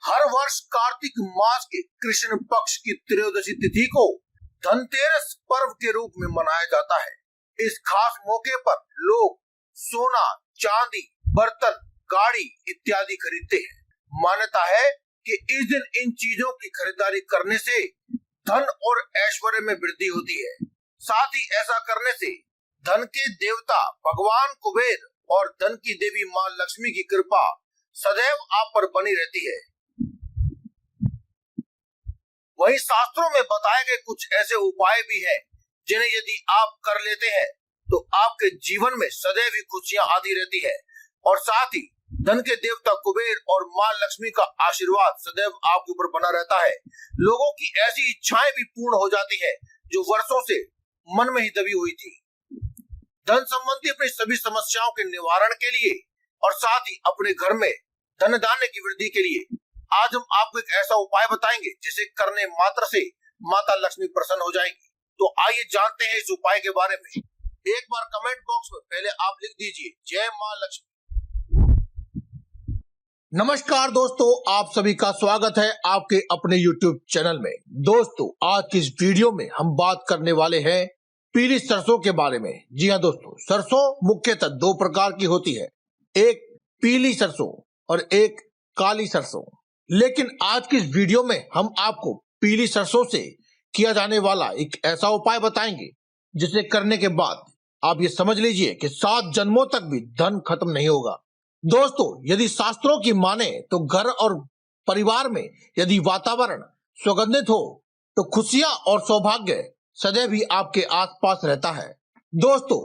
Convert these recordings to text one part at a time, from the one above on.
हर वर्ष कार्तिक मास के कृष्ण पक्ष की त्रयोदशी तिथि को धनतेरस पर्व के रूप में मनाया जाता है। इस खास मौके पर लोग सोना, चांदी, बर्तन, गाड़ी इत्यादि खरीदते हैं। मान्यता है कि इस दिन इन चीजों की खरीदारी करने से धन और ऐश्वर्य में वृद्धि होती है। साथ ही ऐसा करने से धन के देवता भगवान कुबेर और धन की देवी मां लक्ष्मी की कृपा सदैव आप पर बनी रहती है। वहीं शास्त्रों में बताए गए कुछ ऐसे उपाय भी हैं जिन्हें यदि आप कर लेते हैं तो आपके जीवन में सदैव ही खुशियां आती रहती है और साथ ही धन के देवता कुबेर और मां लक्ष्मी का आशीर्वाद सदैव आपके ऊपर बना रहता है। लोगों की ऐसी इच्छाएं भी पूर्ण हो जाती है जो वर्षों से मन में ही दबी हुई थी। धन संबंधी अपनी सभी समस्याओं के निवारण के लिए और साथ ही अपने घर में धन धान्य की वृद्धि के लिए आज हम आपको एक ऐसा उपाय बताएंगे जिसे करने मात्र से माता लक्ष्मी प्रसन्न हो जाएंगी। तो आइए जानते हैं इस उपाय के बारे में। एक बार कमेंट बॉक्स में पहले आप लिख दीजिए जय मां लक्ष्मी। नमस्कार दोस्तों, आप सभी का स्वागत है आपके अपने YouTube चैनल में। दोस्तों, आज की इस वीडियो में हम बात करने वाले हैं पीली सरसों के बारे में। जी हाँ दोस्तों, सरसों मुख्यतः दो प्रकार की होती है, एक पीली सरसों और एक काली सरसों। लेकिन आज की इस वीडियो में हम आपको पीली सरसों से किया जाने वाला एक ऐसा उपाय बताएंगे जिसे करने के बाद आप ये समझ लीजिए कि 7 जन्मों तक भी धन खत्म नहीं होगा। दोस्तों, यदि शास्त्रों की माने तो घर और परिवार में यदि वातावरण सुगंधित हो तो खुशियां और सौभाग्य सदैव ही आपके आसपास रहता है। दोस्तों,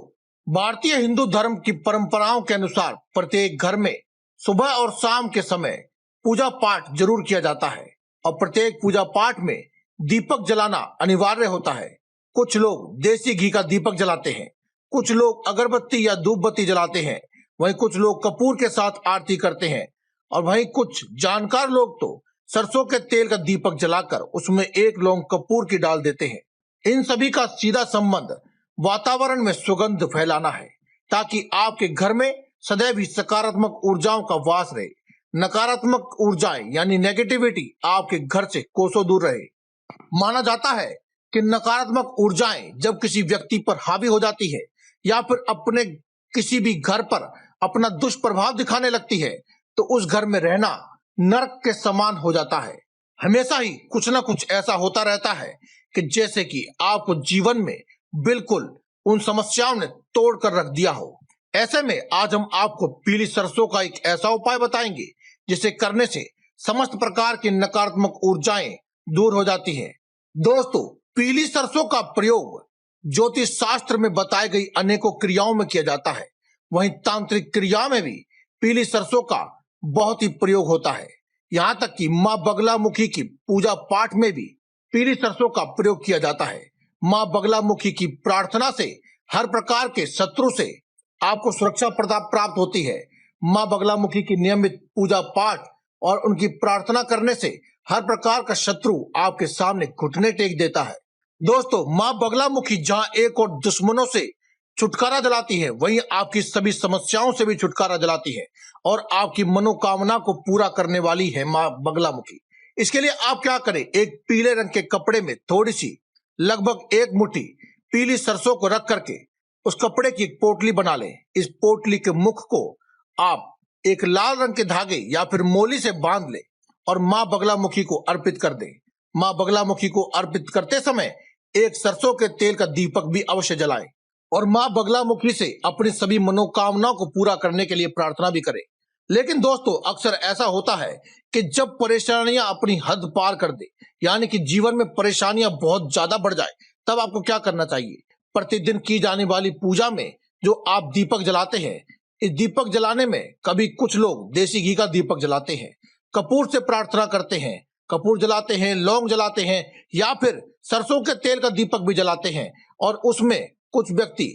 भारतीय हिंदू धर्म की परंपराओं के अनुसार प्रत्येक घर में सुबह और शाम के समय पूजा पाठ जरूर किया जाता है और प्रत्येक पूजा पाठ में दीपक जलाना अनिवार्य होता है। कुछ लोग देसी घी का दीपक जलाते हैं, कुछ लोग अगरबत्ती या धूप बत्ती जलाते हैं, वहीं कुछ लोग कपूर के साथ आरती करते हैं और वहीं कुछ जानकार लोग तो सरसों के तेल का दीपक जलाकर उसमें एक लौंग कपूर की डाल देते हैं। इन सभी का सीधा संबंध वातावरण में सुगंध फैलाना है ताकि आपके घर में सदैव ही सकारात्मक ऊर्जाओं का वास रहे। नकारात्मक ऊर्जाएं यानी नेगेटिविटी आपके घर से कोसों दूर रहे। माना जाता है कि नकारात्मक ऊर्जाएं जब किसी व्यक्ति पर हावी हो जाती है या फिर अपने किसी भी घर पर अपना दुष्प्रभाव दिखाने लगती है तो उस घर में रहना नरक के समान हो जाता है। हमेशा ही कुछ ना कुछ ऐसा होता रहता है कि जैसे कि आपको जीवन में बिल्कुल उन समस्याओं ने तोड़ कर रख दिया हो। ऐसे में आज हम आपको पीली सरसों का एक ऐसा उपाय बताएंगे जिसे करने से समस्त प्रकार की नकारात्मक ऊर्जाएं दूर हो जाती हैं। दोस्तों, पीली सरसों का प्रयोग ज्योतिष शास्त्र में बताई गई अनेकों क्रियाओं में किया जाता है। वहीं तांत्रिक क्रिया में भी पीली सरसों का बहुत ही प्रयोग होता है। यहाँ तक कि माँ बगलामुखी की पूजा पाठ में भी पीली सरसों का प्रयोग किया जाता है। माँ बगलामुखी की प्रार्थना से हर प्रकार के शत्रु से आपको सुरक्षा प्राप्त होती है। माँ बगलामुखी की नियमित पूजा पाठ और उनकी प्रार्थना करने से हर प्रकार का शत्रु आपके सामने घुटने टेक देता है। दोस्तों, माँ बगलामुखी जहाँ एक और दुश्मनों से छुटकारा दिलाती है वहीं आपकी सभी समस्याओं से भी छुटकारा दिलाती है और आपकी मनोकामना को पूरा करने वाली है माँ बगलामुखी। इसके लिए आप क्या करें, एक पीले रंग के कपड़े में थोड़ी सी लगभग 1 मुट्ठी पीली सरसों को रख करके उस कपड़े की एक पोटली बना लें। इस पोटली के मुख को आप एक लाल रंग के धागे या फिर मोली से बांध लें और माँ बगलामुखी को अर्पित कर दें। माँ बगलामुखी को अर्पित करते समय एक सरसों के तेल का दीपक भी अवश्य जलाएं और माँ बगलामुखी से अपनी सभी मनोकामनाओं को पूरा करने के लिए प्रार्थना भी करें। लेकिन दोस्तों, अक्सर ऐसा होता है कि जब परेशानियां अपनी हद पार कर दे यानी कि जीवन में परेशानियां बहुत ज्यादा बढ़ जाए, तब आपको क्या करना चाहिए? प्रतिदिन की जाने वाली पूजा में जो आप दीपक जलाते हैं, इस दीपक जलाने में कभी कुछ लोग देसी घी का दीपक जलाते हैं, कपूर से प्रार्थना करते हैं, कपूर जलाते हैं, लौंग जलाते हैं या फिर सरसों के तेल का दीपक भी जलाते हैं और उसमें कुछ व्यक्ति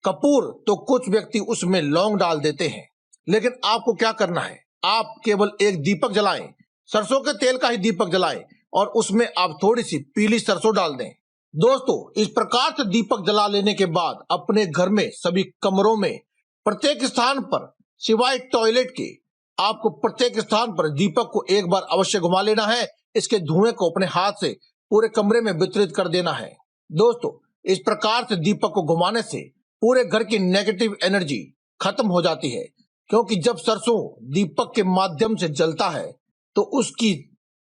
कपूर तो कुछ व्यक्ति उसमें लौंग डाल देते हैं। लेकिन आपको क्या करना है, आप केवल एक दीपक जलाएं, सरसों के तेल का ही दीपक जलाएं और उसमें आप थोड़ी सी पीली सरसों डाल दें। दोस्तों, इस प्रकार से दीपक जला लेने के बाद अपने घर में सभी कमरों में प्रत्येक स्थान पर सिवाय टॉयलेट के आपको प्रत्येक स्थान पर दीपक को एक बार अवश्य घुमा लेना है। इसके धुएं को अपने हाथ से पूरे कमरे में वितरित कर देना है। दोस्तों, इस प्रकार से दीपक को घुमाने से पूरे घर की नेगेटिव एनर्जी खत्म हो जाती है, क्योंकि जब सरसों दीपक के माध्यम से जलता है तो उसकी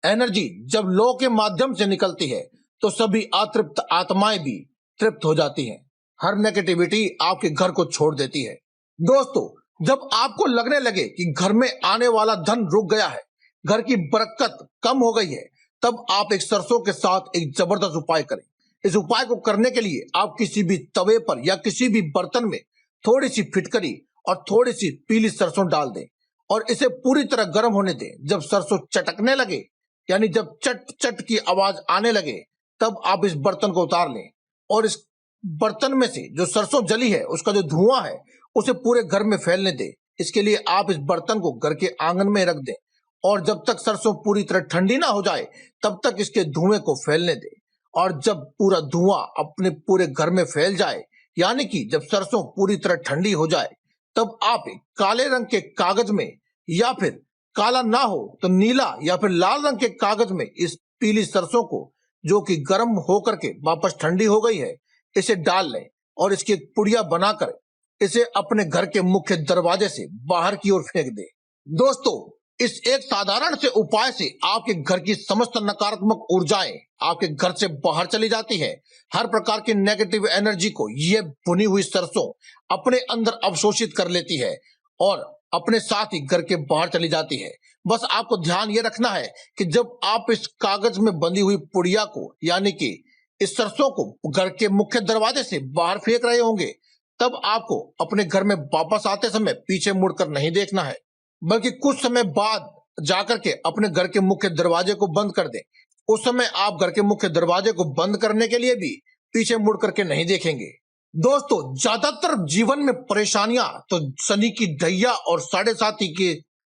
एनर्जी जब लौ के माध्यम से निकलती है तो सभी अतृप्त आत्माएं भी तृप्त हो जाती हैं। हर नेगेटिविटी आपके घर को छोड़ देती है। दोस्तों, जब आपको लगने लगे कि घर में आने वाला धन रुक गया है, घर की बरकत कम हो गई है, तब आप एक सरसों के साथ एक जबरदस्त उपाय करें। इस उपाय को करने के लिए आप किसी भी तवे पर या किसी भी बर्तन में थोड़ी सी फिटकरी और थोड़ी सी पीली सरसों डाल दें और इसे पूरी तरह गर्म होने दें। जब सरसों चटकने लगे, यानी जब चट चट की आवाज आने लगे, तब आप इस बर्तन को उतार लें और इस बर्तन में से जो सरसों जली है उसका जो धुआं है उसे पूरे घर में फैलने दें। इसके लिए आप इस बर्तन को घर के आंगन में रख दें और जब तक सरसों पूरी तरह ठंडी ना हो जाए तब तक इसके धुएं को फैलने दें। और जब पूरा धुआं अपने पूरे घर में फैल जाए, यानी कि जब सरसों पूरी तरह ठंडी हो जाए, तब आप काले रंग के कागज में या फिर काला ना हो तो नीला या फिर लाल रंग के कागज में इस पीली सरसों को, जो कि गर्म होकर के वापस ठंडी हो गई है, इसे डाल लें और इसकी एक पुड़िया बनाकर इसे अपने घर के मुख्य दरवाजे से बाहर की ओर फेंक दें। दोस्तों, इस एक साधारण से उपाय से आपके घर की समस्त नकारात्मक ऊर्जाएं आपके घर से बाहर चली जाती है। हर प्रकार की नेगेटिव एनर्जी को ये भुनी हुई सरसों अपने अंदर अवशोषित कर लेती है और अपने साथ ही घर के बाहर चली जाती है। बस आपको ध्यान ये रखना है कि जब आप इस कागज में बंधी हुई पुड़िया को, यानी कि इस सरसों को घर के मुख्य दरवाजे से बाहर फेंक रहे होंगे, तब आपको अपने घर में वापस आते समय पीछे मुड़कर नहीं देखना है, बल्कि कुछ समय बाद जाकर के अपने घर के मुख्य दरवाजे को बंद कर दें। उस समय आप घर के मुख्य दरवाजे को बंद करने के लिए भी पीछे मुड़ करके नहीं देखेंगे। दोस्तों, ज्यादातर जीवन में परेशानियां तो शनि की ढैया और 7.5 के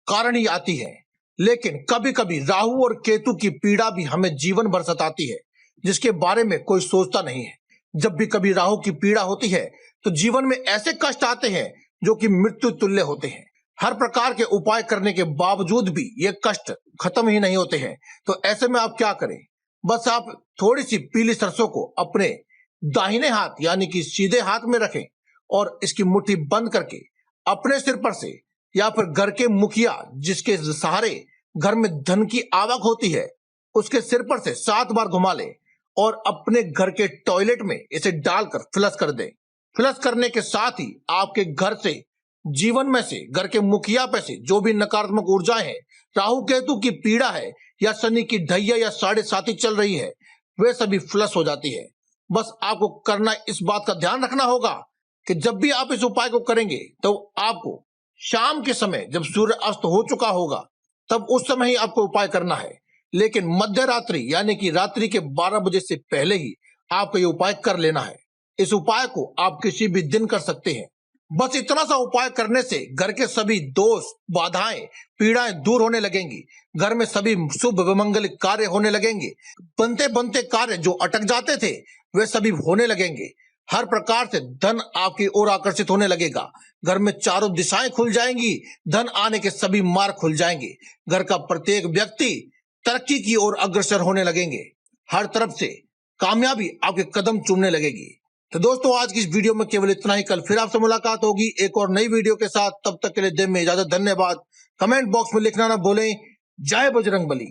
कारण ही आती है, लेकिन कभी कभी राहु और केतु की पीड़ा भी हमें जीवन भर सताती है, जिसके बारे में कोई सोचता नहीं है। जब भी कभी राहु की पीड़ा होती है तो जीवन में ऐसे कष्ट आते हैं जो कि मृत्यु तुल्य होते हैं। हर प्रकार के उपाय करने के बावजूद भी ये कष्ट खत्म ही नहीं होते हैं। तो ऐसे में आप क्या करें? बस आप थोड़ी सी पीली सरसों को अपने दाहिने हाथ, यानी कि सीधे हाथ में रखें और इसकी मुट्ठी बंद करके अपने सिर पर से या फिर घर के मुखिया जिसके सहारे घर में धन की आवक होती है, उसके सिर पर से 7 बार घुमा लें और अपने घर के टॉयलेट में इसे डालकर फ्लश कर दें। फ्लश करने के साथ ही आपके घर से, जीवन में से, घर के मुखिया पे से जो भी नकारात्मक ऊर्जाएं हैं, राहु केतु की पीड़ा है या शनि की ढैया या 7.5 चल रही है, वे सभी फ्लश हो जाती है। बस आपको करना, इस बात का ध्यान रखना होगा कि जब भी आप इस उपाय को करेंगे तो आपको शाम के समय जब सूर्य अस्त हो चुका होगा तब उस समय ही आपको उपाय करना है, लेकिन मध्य रात्रि यानी कि रात्रि के 12 बजे से पहले ही आपको ये उपाय कर लेना है। इस उपाय को आप किसी भी दिन कर सकते हैं। बस इतना सा उपाय करने से घर के सभी दोष, बाधाएं, पीड़ाएं दूर होने लगेंगी। घर में सभी शुभ मंगल कार्य होने लगेंगे। बनते बनते कार्य जो अटक जाते थे वे सभी होने लगेंगे। हर प्रकार से धन आपकी ओर आकर्षित होने लगेगा। घर में चारों दिशाएं खुल जाएंगी। धन आने के सभी मार्ग खुल जाएंगे। घर का प्रत्येक व्यक्ति तरक्की की ओर अग्रसर होने लगेंगे। हर तरफ से कामयाबी आपके कदम चूमने लगेगी। तो दोस्तों, आज की इस वीडियो में केवल इतना ही। कल फिर आपसे मुलाकात होगी एक और नई वीडियो के साथ। तब तक के लिए दें में इजाजत। धन्यवाद। कमेंट बॉक्स में लिखना ना भूलें। जय बजरंगबली।